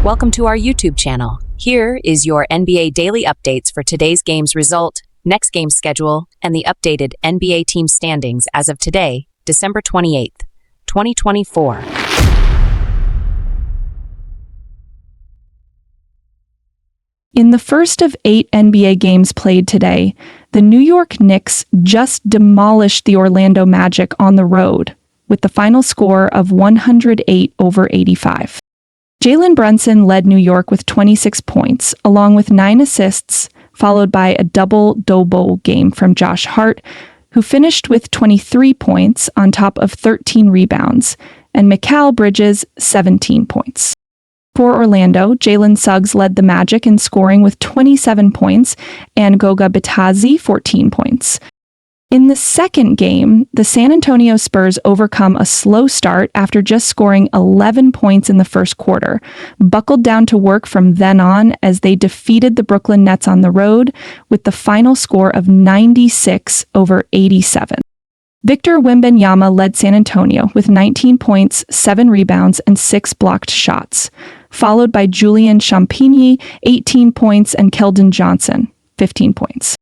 Welcome to our YouTube channel. Here is your NBA daily updates for today's game's result, next game schedule, and the updated NBA team standings as of today, December 28th, 2024. In the first of 8 NBA games played today, the New York Knicks just demolished the Orlando Magic on the road, with the final score of 108-85. Jalen Brunson led New York with 26 points, along with 9 assists, followed by a double-double game from Josh Hart, who finished with 23 points on top of 13 rebounds, and Mikal Bridges 17 points. For Orlando, Jalen Suggs led the Magic in scoring with 27 points and Goga Bitadze 14 points. In the second game, the San Antonio Spurs overcome a slow start after just scoring 11 points in the first quarter, buckled down to work from then on as they defeated the Brooklyn Nets on the road with the final score of 96-87. Victor Wembanyama led San Antonio with 19 points, 7 rebounds, and 6 blocked shots, followed by Julian Champagnie, 18 points, and Keldon Johnson, 15 points.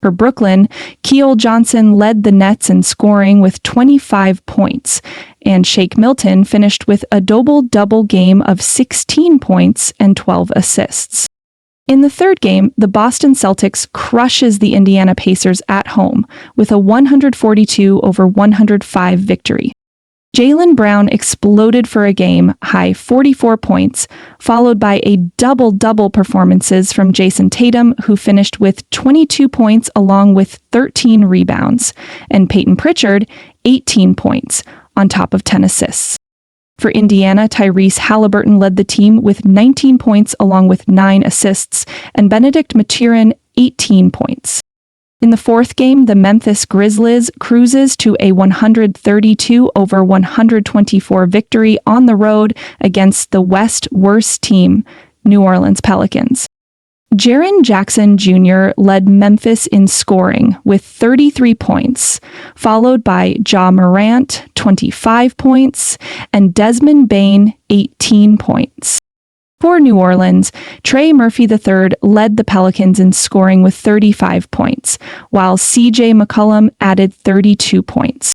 For Brooklyn, Keon Johnson led the Nets in scoring with 25 points, and Shake Milton finished with a double-double game of 16 points and 12 assists. In the third game, the Boston Celtics crushes the Indiana Pacers at home with a 142-105 victory. Jaylen Brown exploded for a game-high 44 points, followed by a double-double performances from Jason Tatum, who finished with 22 points along with 13 rebounds, and Peyton Pritchard, 18 points, on top of 10 assists. For Indiana, Tyrese Halliburton led the team with 19 points along with 9 assists, and Benedict Mathurin 18 points. In the fourth game, the Memphis Grizzlies cruises to a 132-124 victory on the road against the West's worst team, New Orleans Pelicans. Jaren Jackson Jr. led Memphis in scoring with 33 points, followed by Ja Morant, 25 points, and Desmond Bane, 18 points. For New Orleans, Trey Murphy III led the Pelicans in scoring with 35 points, while CJ McCollum added 32 points.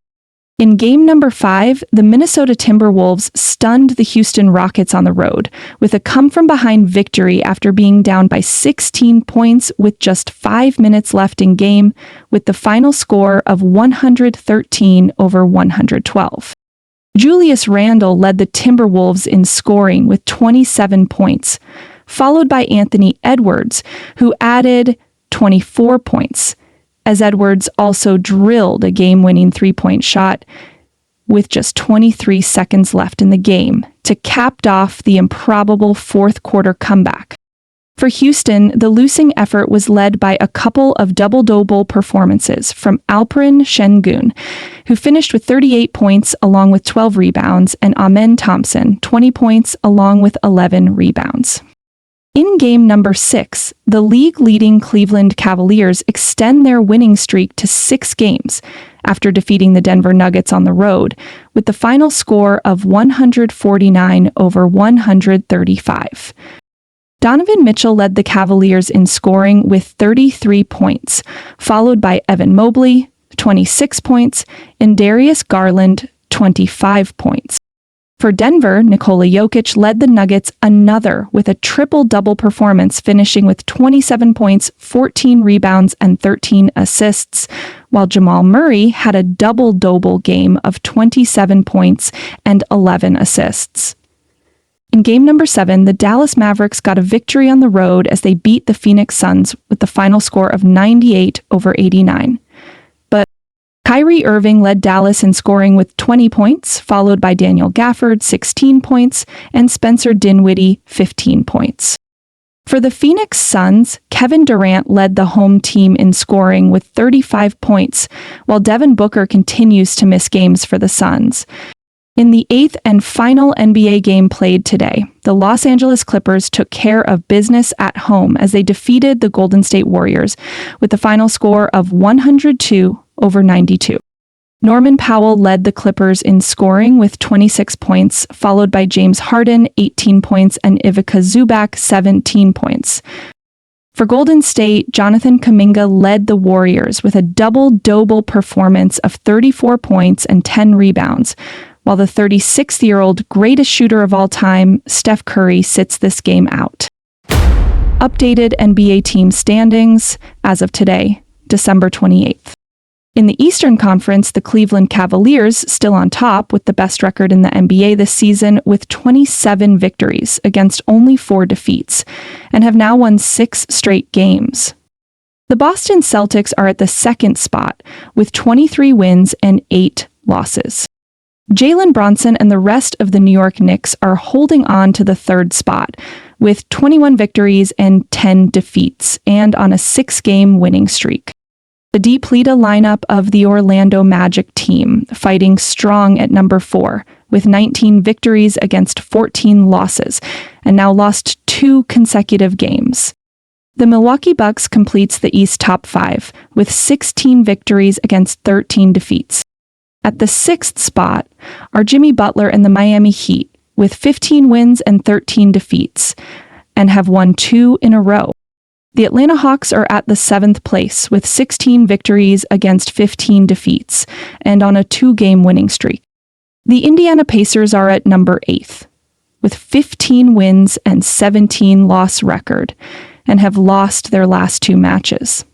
In game number 5, the Minnesota Timberwolves stunned the Houston Rockets on the road with a come-from-behind victory after being down by 16 points with just 5 minutes left in game, with the final score of 113-112. Julius Randle led the Timberwolves in scoring with 27 points, followed by Anthony Edwards, who added 24 points, as Edwards also drilled a game-winning three-point shot with just 23 seconds left in the game to cap off the improbable fourth-quarter comeback. For Houston, the losing effort was led by a couple of double-double performances from Alperen Şengün, who finished with 38 points along with 12 rebounds, and Amen Thompson, 20 points along with 11 rebounds. In game number 6, the league-leading Cleveland Cavaliers extend their winning streak to 6 games after defeating the Denver Nuggets on the road, with the final score of 149-135. Donovan Mitchell led the Cavaliers in scoring with 33 points, followed by Evan Mobley, 26 points, and Darius Garland, 25 points. For Denver, Nikola Jokic led the Nuggets another with a triple-double performance, finishing with 27 points, 14 rebounds, and 13 assists, while Jamal Murray had a double-double game of 27 points and 11 assists. In game number 7, the Dallas Mavericks got a victory on the road as they beat the Phoenix Suns with the final score of 98-89. But Kyrie Irving led Dallas in scoring with 20 points, followed by Daniel Gafford, 16 points, and Spencer Dinwiddie, 15 points. For the Phoenix Suns, Kevin Durant led the home team in scoring with 35 points, while Devin Booker continues to miss games for the Suns. In the 8th and final NBA game played today, the Los Angeles Clippers took care of business at home as they defeated the Golden State Warriors with the final score of 102-92. Norman Powell led the Clippers in scoring with 26 points, followed by James Harden, 18 points, and Ivica Zubac, 17 points. For Golden State, Jonathan Kuminga led the Warriors with a double-double performance of 34 points and 10 rebounds, while the 36-year-old greatest shooter of all time, Steph Curry, sits this game out. Updated NBA team standings as of today, December 28th. In the Eastern Conference, the Cleveland Cavaliers still on top with the best record in the NBA this season with 27 victories against only 4 defeats and have now won 6 straight games. The Boston Celtics are at the second spot with 23 wins and 8 losses. Jalen Brunson and the rest of the New York Knicks are holding on to the third spot with 21 victories and 10 defeats and on a 6-game winning streak. The Deep Lita lineup of the Orlando Magic team fighting strong at number 4 with 19 victories against 14 losses and now lost 2 consecutive games. The Milwaukee Bucks completes the East top 5 with 16 victories against 13 defeats. At the 6th spot are Jimmy Butler and the Miami Heat with 15 wins and 13 defeats and have won 2 in a row. The Atlanta Hawks are at the 7th place with 16 victories against 15 defeats and on a 2-game winning streak. The Indiana Pacers are at number 8th with 15 wins and 17 loss record and have lost their last 2 matches.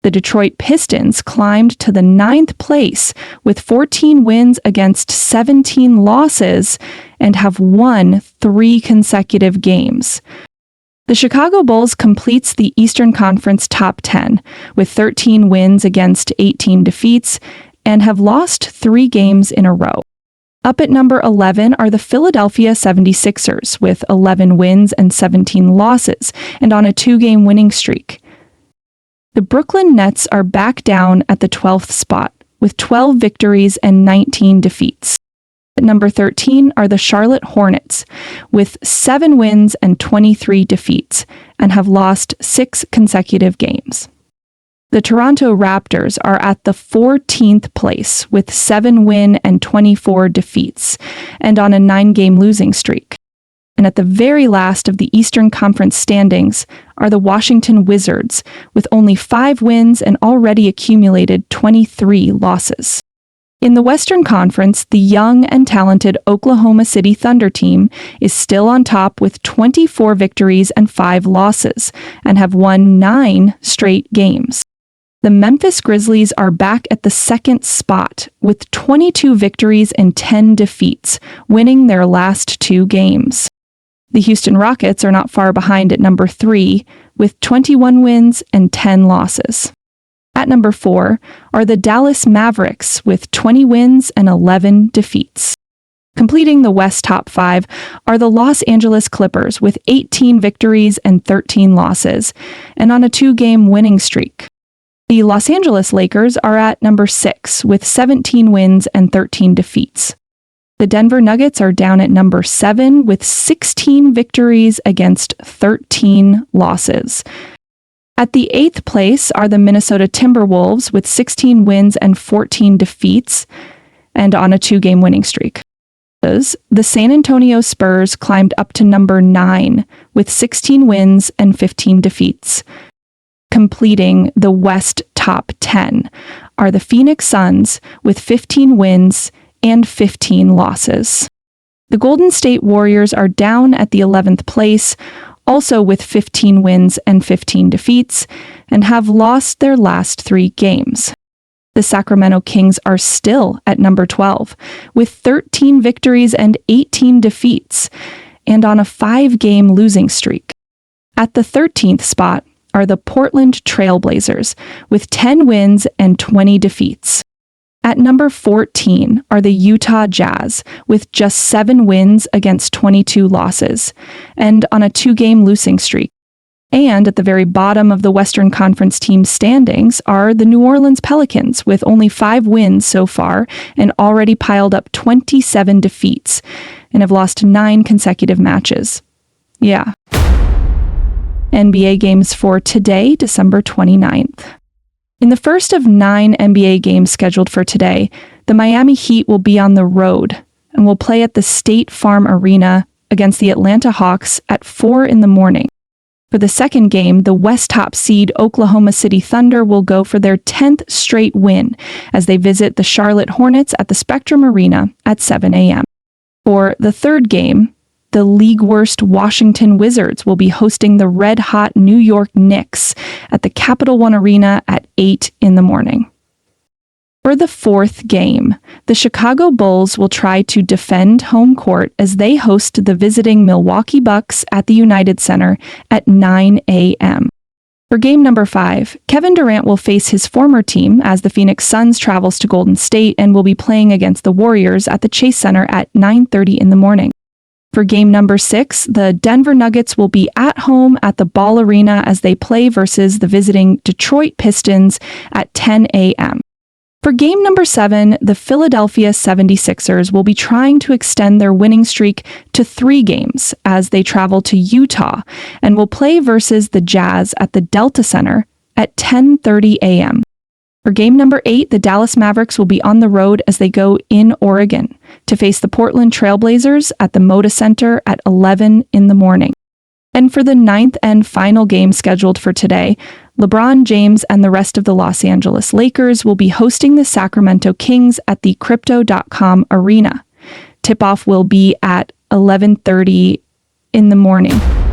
The Detroit Pistons climbed to the 9th place with 14 wins against 17 losses and have won 3 consecutive games. The Chicago Bulls completes the Eastern Conference top 10 with 13 wins against 18 defeats and have lost 3 games in a row. Up at number 11 are the Philadelphia 76ers with 11 wins and 17 losses and on a 2-game winning streak. The Brooklyn Nets are back down at the 12th spot with 12 victories and 19 defeats. At number 13 are the Charlotte Hornets with 7 wins and 23 defeats and have lost 6 consecutive games. The Toronto Raptors are at the 14th place with 7 wins and 24 defeats and on a 9-game losing streak. And at the very last of the Eastern Conference standings are the Washington Wizards with only 5 wins and already accumulated 23 losses. In the Western Conference, the young and talented Oklahoma City Thunder team is still on top with 24 victories and 5 losses and have won 9 straight games. The Memphis Grizzlies are back at the 2nd spot with 22 victories and 10 defeats, winning their last 2 games. The Houston Rockets are not far behind at number 3 with 21 wins and 10 losses. At number 4 are the Dallas Mavericks with 20 wins and 11 defeats. Completing the West top 5 are the Los Angeles Clippers with 18 victories and 13 losses and on a 2-game winning streak. The Los Angeles Lakers are at number 6 with 17 wins and 13 defeats. The Denver Nuggets are down at number 7 with 16 victories against 13 losses. At the 8th place are the Minnesota Timberwolves with 16 wins and 14 defeats and on a 2-game winning streak. The San Antonio Spurs climbed up to number 9 with 16 wins and 15 defeats. Completing the West top 10 are the Phoenix Suns with 15 wins and 15 losses. The Golden State Warriors are down at the 11th place, also with 15 wins and 15 defeats, and have lost their last 3 games. The Sacramento Kings are still at number 12, with 13 victories and 18 defeats, and on a 5-game losing streak. At the 13th spot are the Portland Trail Blazers, with 10 wins and 20 defeats. At number 14 are the Utah Jazz, with just 7 wins against 22 losses, and on a 2-game losing streak. And at the very bottom of the Western Conference team standings are the New Orleans Pelicans, with only 5 wins so far and already piled up 27 defeats, and have lost 9 consecutive matches. Yeah. NBA games for today, December 29th. In the first of 9 NBA games scheduled for today, the Miami Heat will be on the road and will play at the State Farm Arena against the Atlanta Hawks at 4 in the morning. For the second game, the West top seed Oklahoma City Thunder will go for their 10th straight win as they visit the Charlotte Hornets at the Spectrum Arena at 7 a.m. For the third game, the league-worst Washington Wizards will be hosting the red-hot New York Knicks at the Capital One Arena at 8 in the morning. For the fourth game, the Chicago Bulls will try to defend home court as they host the visiting Milwaukee Bucks at the United Center at 9 a.m. For game number 5, Kevin Durant will face his former team as the Phoenix Suns travels to Golden State and will be playing against the Warriors at the Chase Center at 9:30 in the morning. For game number 6, the Denver Nuggets will be at home at the Ball Arena as they play versus the visiting Detroit Pistons at 10 a.m. For game number 7, the Philadelphia 76ers will be trying to extend their winning streak to 3 games as they travel to Utah and will play versus the Jazz at the Delta Center at 10:30 a.m. For game number 8, the Dallas Mavericks will be on the road as they go in Oregon to face the Portland Trailblazers at the Moda Center at 11 in the morning. And for the 9th and final game scheduled for today, LeBron James and the rest of the Los Angeles Lakers will be hosting the Sacramento Kings at the Crypto.com Arena. Tip-off will be at 11:30 in the morning.